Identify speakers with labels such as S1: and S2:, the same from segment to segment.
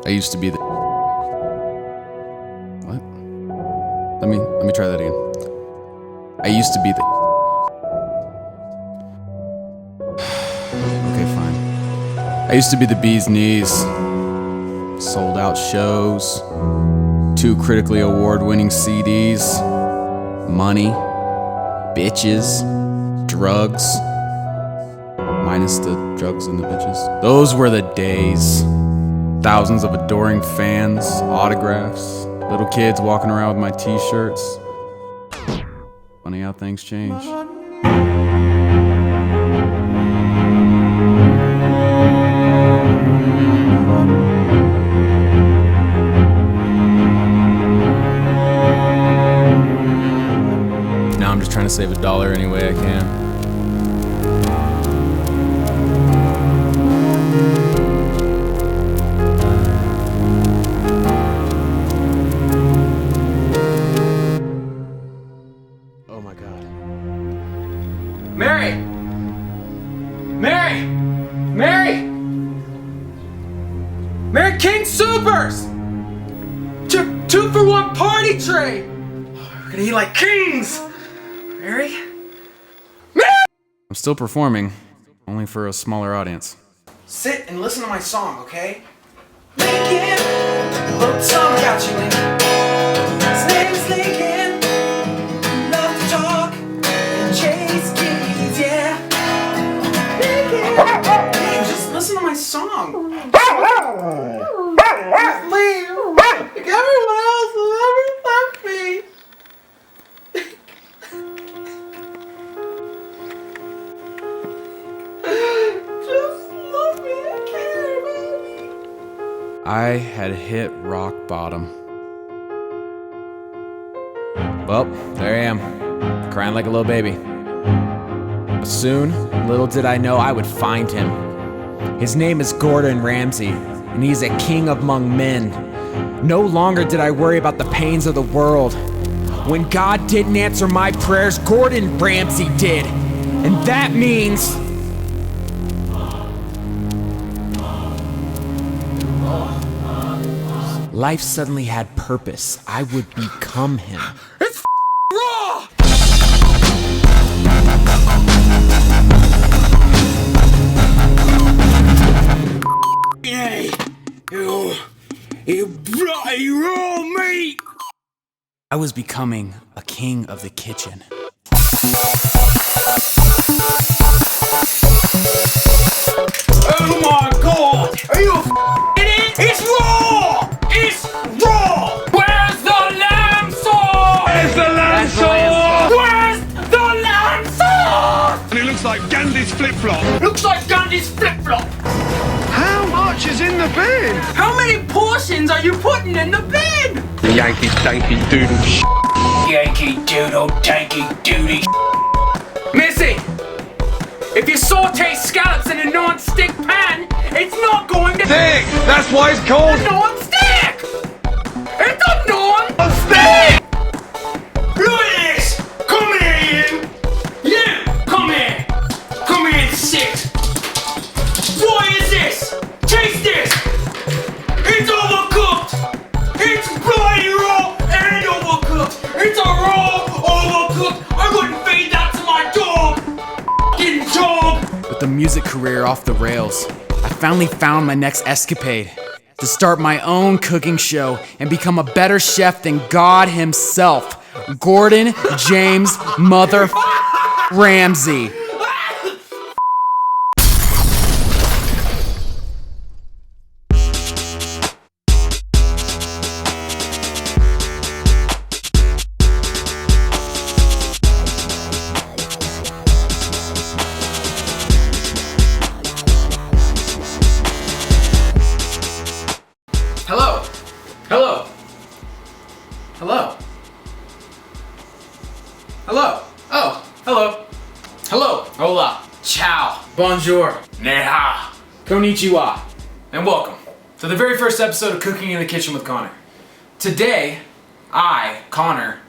S1: I used to be the... What? Let me try that again. I used to be the... Okay, fine. I used to be the bee's knees. Sold out shows. 2 critically award-winning CDs. Money. Bitches. Drugs. Minus the drugs and the bitches. Those were the days. Thousands of adoring fans, autographs, little kids walking around with my t-shirts. Funny how things change. Now I'm just trying to save $1 any way I can. Oh my God. Mary! Mary! Mary! Mary King Supers! 2-for-1 party tray! We're gonna eat like kings! Mary? Mary! I'm still performing, only for a smaller audience. Sit and listen to my song, okay? Lincoln! A little song about you, Lincoln. His name is Lincoln. Love to talk and chase keys, yeah. Lincoln! Hey, just listen to my song. Just leave. Like everyone else has ever left me. Just love me and care about me. I had hit rock bottom. Well, there I am, crying like a little baby. Soon, little did I know I would find him. His name is Gordon Ramsay, and he's a king among men. No longer did I worry about the pains of the world. When God didn't answer my prayers, Gordon Ramsay did. And that means... life suddenly had purpose. I would become him. It's raw! Hey, you bloody raw meat! I was becoming a king of the kitchen. Oh my God! Are you f***ing it? It's raw! It's raw! Where's the lamb sauce? Where's the lamb sauce? Where's the lamb sauce?
S2: And it looks like Gandhi's flip-flop.
S1: Looks like Gandhi's flip-flop.
S2: How much is in the bin?
S1: How many portions are you putting in the bin?
S2: Yankee danky doodle sh**.
S1: Yankee doodle danky doody. Missy, if you saute scallops in a non-stick pan, it's not going to
S2: Stick! That's why it's called
S1: non-stick! It's a non-stick! Look at this! Come here, you! You! Come here! Come here and sit! What is this? Taste this! It's overcooked! It's bloody raw and overcooked! It's a raw overcooked! I wouldn't feed that to my dog! F***ing dog! With the music career off the rails, I finally found my next escapade. To start my own cooking show and become a better chef than God himself. Gordon James Mother Ramsay. Hello. Hello. Hello. Hello. Oh, hello. Hello. Hola. Ciao. Bonjour. Ne hao. Konnichiwa. And welcome to the very first episode of Cooking in the Kitchen with Kawnar. Today, I, Kawnar,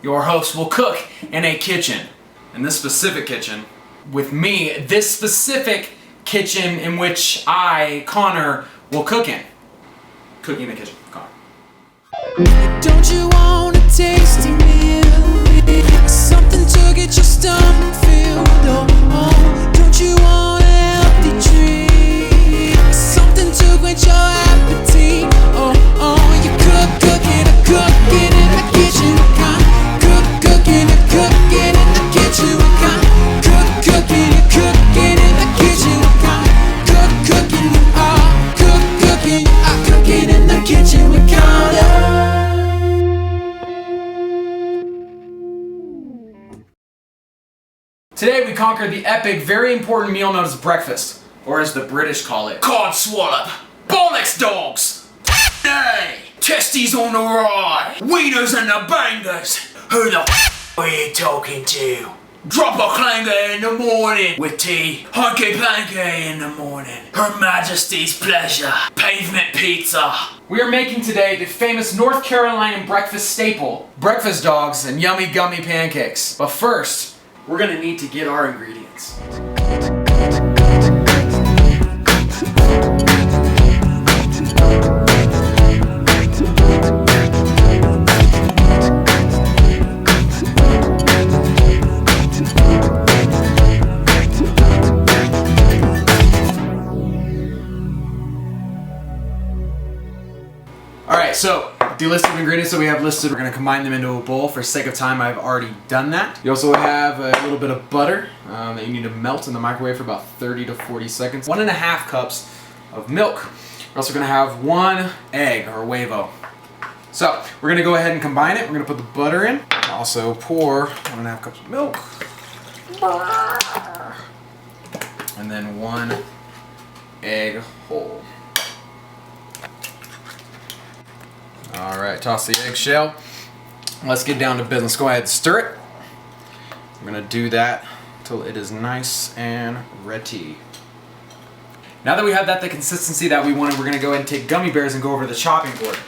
S1: your host, will cook in a kitchen. In this specific kitchen. With me, this specific kitchen in which I, Kawnar, will cook in. cooking in the kitchen. Connor.
S3: Don't you want a tasty meal? Something to get your stomach filled. Oh, don't you want a healthy treat? Something to quench your appetite. Oh, you cooking in the kitchen. Cooking in the kitchen. Cooking in the kitchen. Cooking in the kitchen with Kawnar.
S1: Today we conquered the epic, very important meal known as breakfast, or as the British call it, codswallop, bollocks dogs, nay, testes on the rye, wieners and the bangers. Who the are you talking to? Drop a clanger in the morning with tea, hunky panky in the morning. Her Majesty's pleasure, pavement pizza. We are making today the famous North Carolina breakfast staple, breakfast dogs and yummy gummy pancakes. But first, we're gonna need to get our ingredients. Alright, so the list of ingredients that we have listed, we're going to combine them into a bowl. For sake of time, I've already done that. You also have a little bit of butter that you need to melt in the microwave for about 30 to 40 seconds. 1.5 cups of milk. We're also going to have 1 egg, or huevo. So, we're going to go ahead and combine it. We're going to put the butter in. Also pour 1.5 cups of milk. And then 1 egg whole. Alright, toss the eggshell. Let's get down to business. Go ahead and stir it. We're going to do that until it is nice and ready. Now that we have the consistency that we wanted, we're going to go ahead and take gummy bears and go over to the chopping board.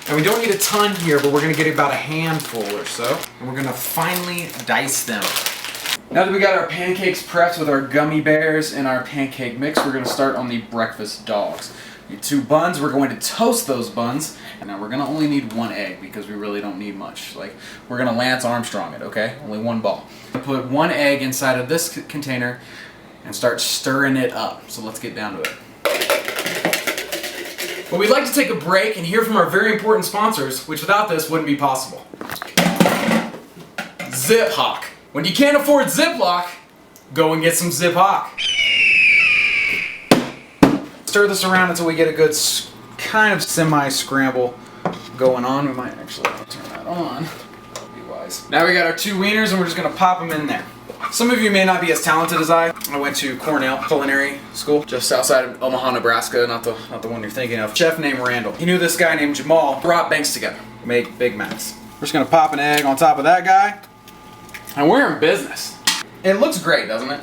S1: And we don't need a ton here, but we're going to get about a handful or so. And we're going to finely dice them. Now that we got our pancakes prepped with our gummy bears and our pancake mix, we're going to start on the breakfast dogs. 2 buns, we're going to toast those buns. And now we're going to only need 1 egg because we really don't need much. Like, we're going to Lance Armstrong it, okay? Only 1 ball. Put 1 egg inside of this container and start stirring it up. So let's get down to it. But we'd like to take a break and hear from our very important sponsors, which without this wouldn't be possible. Zip Hawk. When you can't afford Ziploc, go and get some Zip Hawk. Stir this around until we get a good kind of semi-scramble going on. We might actually turn that on. That would be wise. Now we got our 2 wieners and we're just going to pop them in there. Some of you may not be as talented as I. I went to Cornell Culinary School just outside of Omaha, Nebraska, not the one you're thinking of. Chef named Randall. He knew this guy named Jamal. Brought banks together. Make Big Macs. We're just going to pop an egg on top of that guy. And we're in business. It looks great, doesn't it?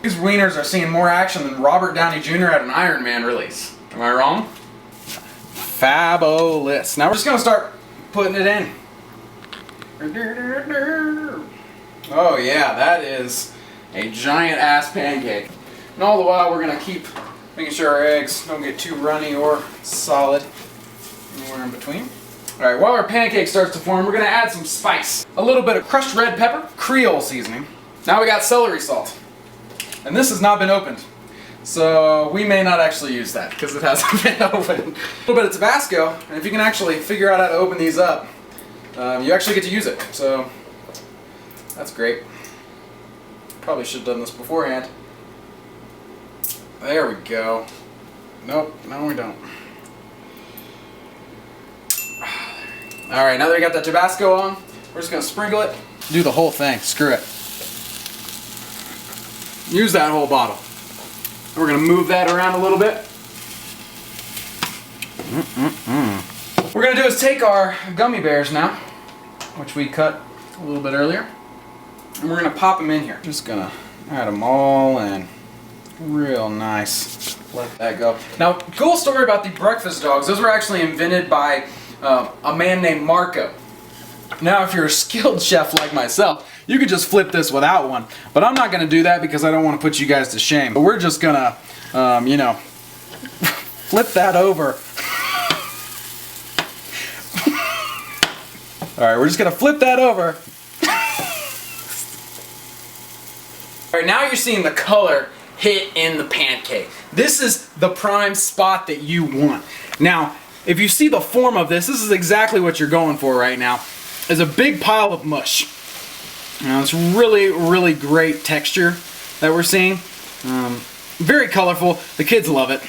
S1: These wieners are seeing more action than Robert Downey Jr. at an Iron Man release. Am I wrong? Fabulous. Now we're just gonna start putting it in. Oh yeah, that is a giant ass pancake. And all the while we're gonna keep making sure our eggs don't get too runny or solid. Anywhere in between. Alright, while our pancake starts to form, we're gonna add some spice. A little bit of crushed red pepper, Creole seasoning. Now we got celery salt. And this has not been opened. So we may not actually use that because it hasn't been opened. A little bit of Tabasco, and if you can actually figure out how to open these up, you actually get to use it. So that's great. Probably should have done this beforehand. There we go. Nope, no we don't. Alright, now that we got that Tabasco on, we're just going to sprinkle it. Do the whole thing, screw it. Use that whole bottle. We're going to move that around a little bit. What we're going to do is take our gummy bears now, which we cut a little bit earlier, and we're going to pop them in here. Just going to add them all in. Real nice. Let that go. Now, cool story about the breakfast dogs. Those were actually invented by a man named Marco. Now, if you're a skilled chef like myself, you could just flip this without one. But I'm not going to do that because I don't want to put you guys to shame. But we're just going to, you know, flip that over All right, we're just gonna flip that over. All right, now you're seeing the color hit in the pancake. This is the prime spot that you want. Now, if you see the form of this is exactly what you're going for right now. Is a big pile of mush. Now, it's really, really great texture that we're seeing. Very colorful. The kids love it.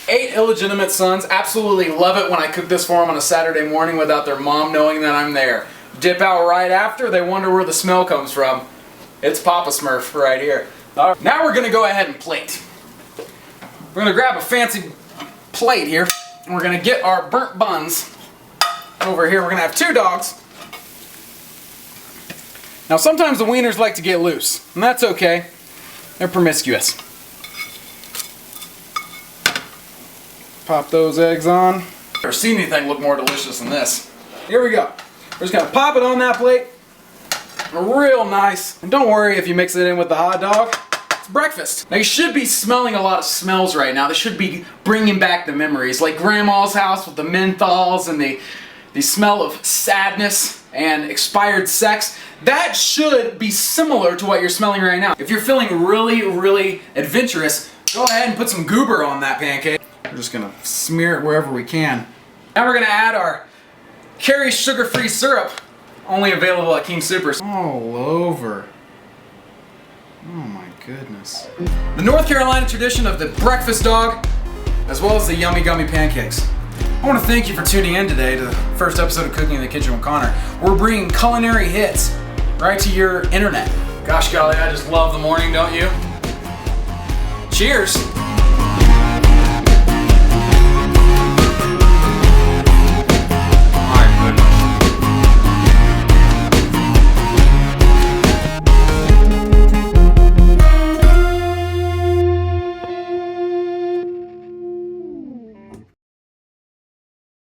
S1: 8 illegitimate sons absolutely love it when I cook this for them on a Saturday morning without their mom knowing that I'm there. Dip out right after, they wonder where the smell comes from. It's Papa Smurf right here. All right, now we're gonna go ahead and plate. We're gonna grab a fancy plate here, and we're gonna get our burnt buns over here. We're gonna have 2 dogs. Now sometimes the wieners like to get loose, and that's okay. They're promiscuous. Pop those eggs on. Never seen anything look more delicious than this. Here we go. We're just gonna pop it on that plate. Real nice. And don't worry if you mix it in with the hot dog. It's breakfast. Now you should be smelling a lot of smells right now. They should be bringing back the memories. Like Grandma's house with the menthols and the smell of sadness and expired sex. That should be similar to what you're smelling right now. If you're feeling really, really adventurous, go ahead and put some goober on that pancake. We're just gonna smear it wherever we can. Now we're gonna add our Kerry sugar-free syrup, only available at King Soopers. All over. Oh my goodness. The North Carolina tradition of the breakfast dog, as well as the yummy Gummy Pancakes. I want to thank you for tuning in today to the first episode of Cooking in the Kitchen with Kawnar. We're bringing culinary hits right to your internet. Gosh golly, I just love the morning, don't you? Cheers!